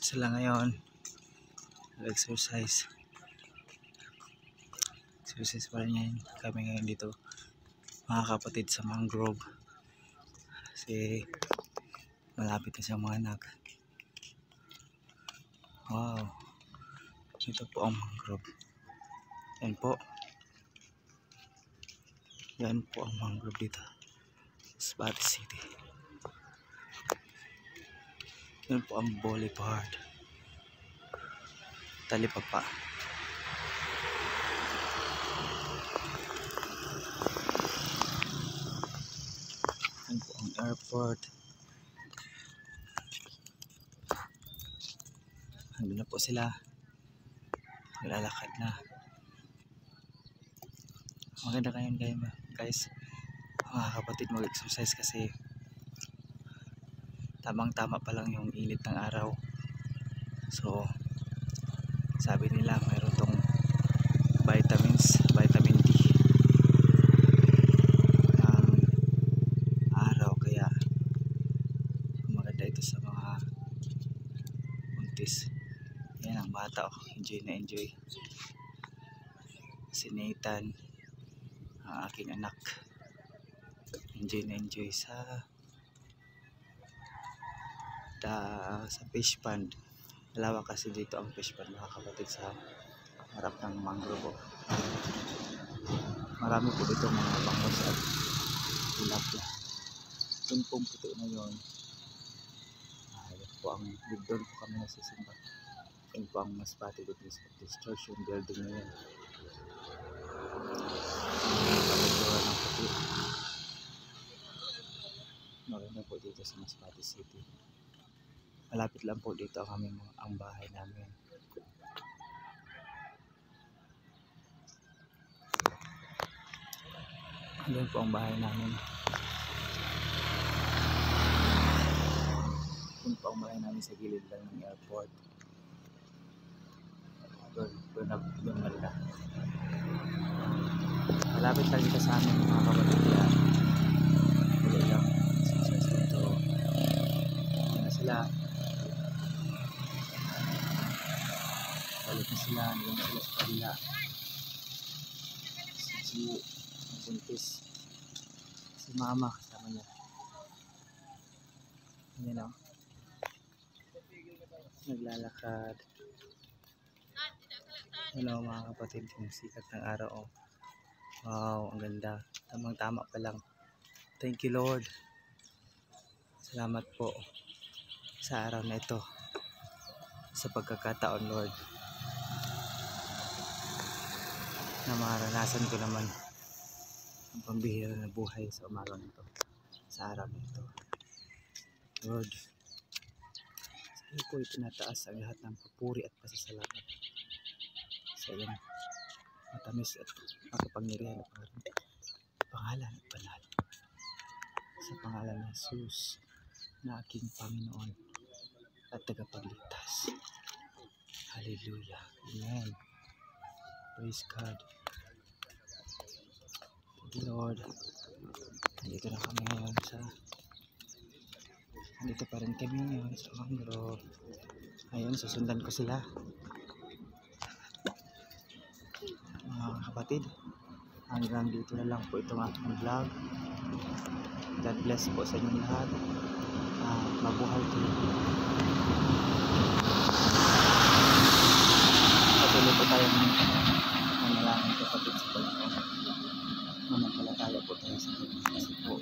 Sila ngayon exercise pa rin yan kami ngayon dito mga kapatid sa mangrove kasi malapit na siyang mga anak. Wow, ito po ang mangrove. Yan po ang mangrove dito sa Bati City. Yan po ang boulevard Talipapa. Yan po ang airport. Andun na po sila, lalakad na. Maganda kayo guys, mga kapatid, mag-exercise kasi tamang tama pa lang yung init ng araw. So sabi nila mayroon tong vitamin D ang araw, kaya maganda ito sa mga buntis. Yan ang bata, enjoy na enjoy. Si Nathan, ang aking anak, enjoy na enjoy sa fish pond. Dalawa kasi dito ang fish pond, mga kapatid, sa harap ng mangrove. Marami po dito mga bangos at tilapia. Yung pong puti na yun, po ang doon po kami nasisimba. Yun po ang Masbate Baptist Church, yung building na yun. Ng puti. Maganda po dito sa Masbate City. Malapit lang po dito ang bahay namin. Doon po ang bahay namin. Doon po ang bahay namin sa gilid lang ng airport. Doon banda. Malapit lang dito sa amin, mga kapatid. Dito lang. Dito. Yan na sila. Balik na sila. Nandun na sila sa kabila. Si buntis. Si mama kasama niya. Yan o. Naglalakad. Hello mga kapatid, yung sikat ng araw. Wow, ang ganda. Tamang tama pa lang. Thank you Lord. Salamat po sa araw na ito, sa pagkakataon Lord, na maranasan ko naman ang pambihira na buhay sa umaga nito, sa araw na ito. Lord, sa iyo po itinataas ang lahat ng papuri at pasasalamat sa iyong matamis at makapangyarihan na pangalan at banal. Sa pangalan ng Jesus na aking Panginoon at tagapagligtas. Hallelujah. Amen. Praise God. Thank you Lord. Nandito na kami ngayon nandito pa rin kami ngayon sa mangrove. Ngayon susundan ko sila, mga kapatid. Hanggang dito na lang po itong aking vlog. God bless po sa inyong lahat. Mabuhay kayo. Patuloy po tayo manalangin, kapatid, sa Panginoon. Manampalataya po tayo sa Kanya, kasi po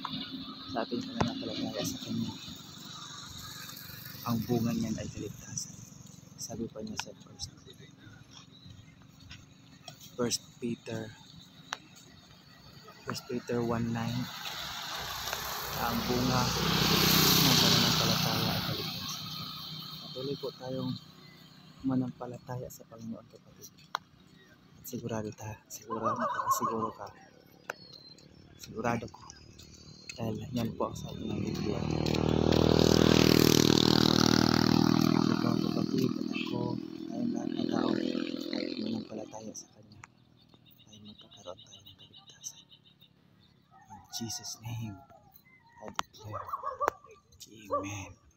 sa ating pananampalataya sa Kanya, ang bunga niyan ay kaligtasan. Sabi pa niya sa 1 Peter 1:9, ang bunga ng pananampalataya ay kaligtasan. Patuloy po tayong manampalataya sa Panginoon, kapatid. At sigurado ko, dahil yan po ang sabi ng Biblia. Ikaw, kapatid, at ako, tayong lahat ng tao ay manampalataya sa Kanya, ay magkakaroon tayo ng kaligtasan. In Jesus' name, I declare, Amen.